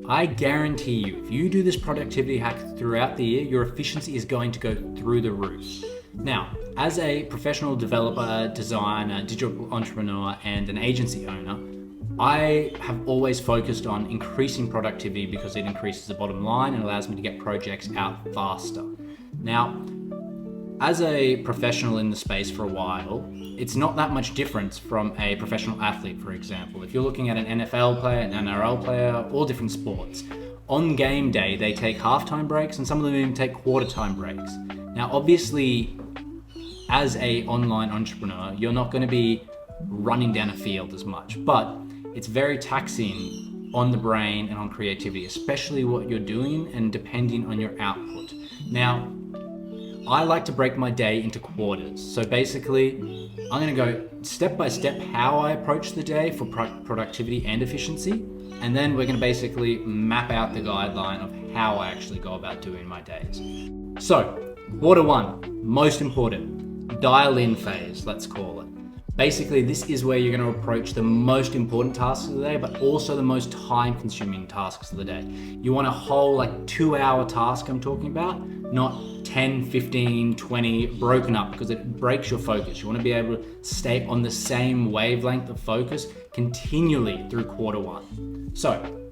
I guarantee you, if you do this productivity hack throughout the year, your efficiency is going to go through the roof. Now, as a professional developer, designer, digital entrepreneur, and an agency owner, I have always focused on increasing productivity because it increases the bottom line and allows me to get projects out faster. Now, as a professional in the space for a while, it's not that much difference from a professional athlete, for example. If you're looking at an NFL player, an NRL player, all different sports, on game day, they take halftime breaks and some of them even take quarter time breaks. Now, obviously, as an online entrepreneur, you're not going to be running down a field as much, but it's very taxing on the brain and on creativity, especially what you're doing and depending on your output. Now, I like to break my day into quarters. So basically, I'm going to go step by step how I approach the day for productivity and efficiency. And then we're going to basically map out the guideline of how I actually go about doing my days. So, quarter one, most important, dial in phase, let's call it. Basically, this is where you're going to approach the most important tasks of the day, but also the most time-consuming tasks of the day. You want a whole 2-hour task I'm talking about, not 10, 15, 20 broken up, because it breaks your focus. You want to be able to stay on the same wavelength of focus continually through quarter one. So,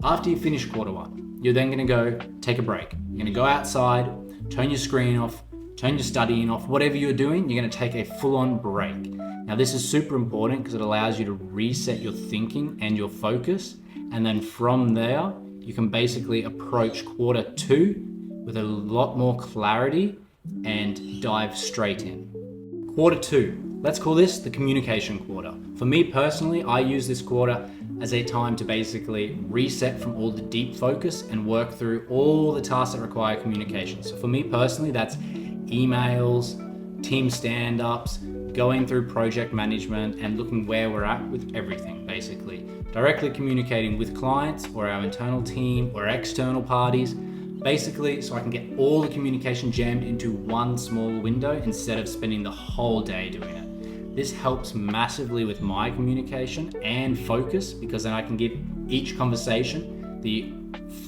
after you finish quarter one, you're then going to go take a break. You're going to go outside, turn your screen off, turn your studying off, whatever you're doing, you're going to take a full-on break. Now, this is super important because it allows you to reset your thinking and your focus. And then from there, you can basically approach quarter two with a lot more clarity and dive straight in. Quarter two, let's call this the communication quarter. For me personally, I use this quarter as a time to basically reset from all the deep focus and work through all the tasks that require communication. So for me personally, that's emails, team stand-ups, going through project management and looking where we're at with everything, basically. Directly communicating with clients or our internal team or external parties, basically so I can get all the communication jammed into one small window instead of spending the whole day doing it. This helps massively with my communication and focus because then I can give each conversation the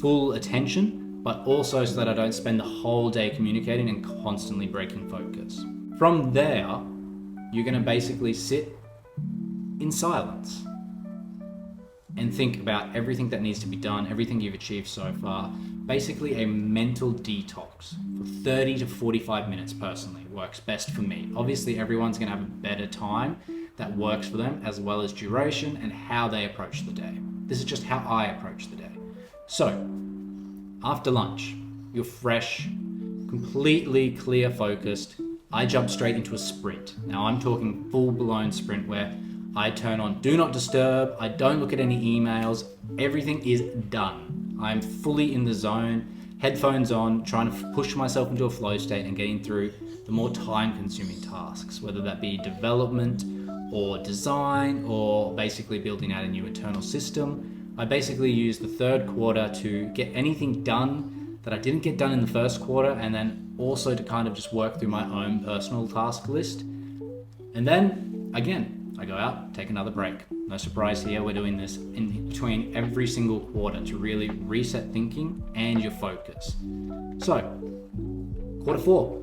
full attention, but also so that I don't spend the whole day communicating and constantly breaking focus. From there, you're going to basically sit in silence and think about everything that needs to be done, everything you've achieved so far. Basically a mental detox for 30 to 45 minutes personally works best for me. Obviously, everyone's going to have a better time that works for them, as well as duration and how they approach the day. This is just how I approach the day. So, after lunch, you're fresh, completely clear focused. I jump straight into a sprint. Now I'm talking full-blown sprint where I turn on do not disturb, I don't look at any emails, everything is done. I'm fully in the zone, headphones on, trying to push myself into a flow state and getting through the more time-consuming tasks, whether that be development or design or basically building out a new internal system. I basically use the third quarter to get anything done that I didn't get done in the first quarter, and then also to kind of just work through my own personal task list. And then, again, I go out, take another break. No surprise here, we're doing this in between every single quarter to really reset thinking and your focus. So, quarter four.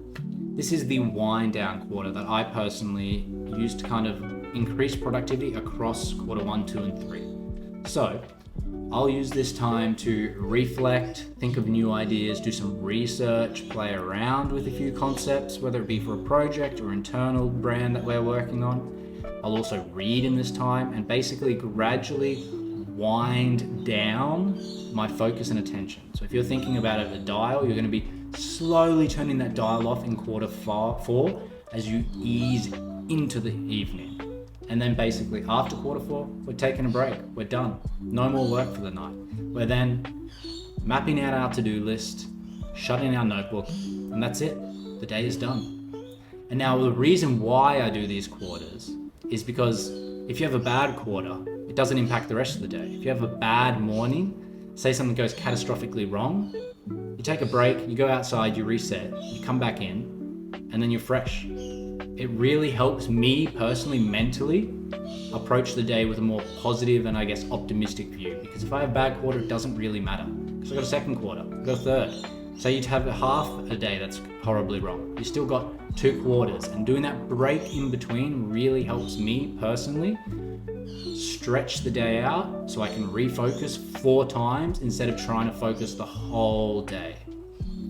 This is the wind down quarter that I personally use to kind of increase productivity across quarter 1, 2, and 3. So, I'll use this time to reflect, think of new ideas, do some research, play around with a few concepts, whether it be for a project or internal brand that we're working on. I'll also read in this time and basically gradually wind down my focus and attention. So if you're thinking about it, a dial, you're going to be slowly turning that dial off in quarter 4 as you ease into the evening. And then basically after quarter 4, we're taking a break. We're done. No more work for the night. We're then mapping out our to-do list, shutting our notebook, and that's it. The day is done. And now the reason why I do these quarters is because if you have a bad quarter, it doesn't impact the rest of the day. If you have a bad morning, say something goes catastrophically wrong, you take a break, you go outside, you reset, you come back in, and then you're fresh. It really helps me personally mentally approach the day with a more positive and I guess optimistic view. Because if I have a bad quarter, it doesn't really matter. Because I've got a second quarter, I've got a third. Say you'd have half a day that's horribly wrong. You still got 2 quarters, and doing that break in between really helps me personally stretch the day out so I can refocus 4 times instead of trying to focus the whole day.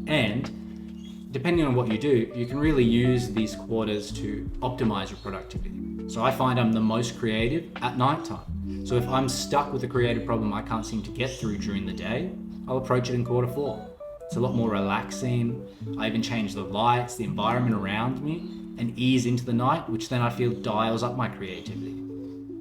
And depending on what you do, you can really use these quarters to optimize your productivity. So I find I'm the most creative at nighttime. So if I'm stuck with a creative problem I can't seem to get through during the day, I'll approach it in quarter 4. It's a lot more relaxing. I even change the lights, the environment around me, and ease into the night, which then I feel dials up my creativity.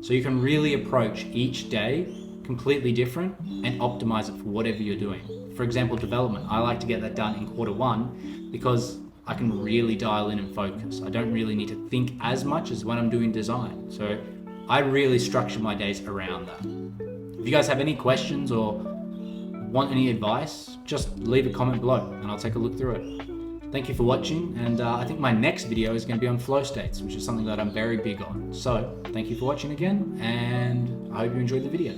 So you can really approach each day completely different and optimize it for whatever you're doing. For example, development. I like to get that done in quarter 1 because I can really dial in and focus. I don't really need to think as much as when I'm doing design. So I really structure my days around that. If you guys have any questions or want any advice, just leave a comment below and I'll take a look through it. Thank you for watching, and I think my next video is going to be on flow states, which is something that I'm very big on. So thank you for watching again, and I hope you enjoyed the video.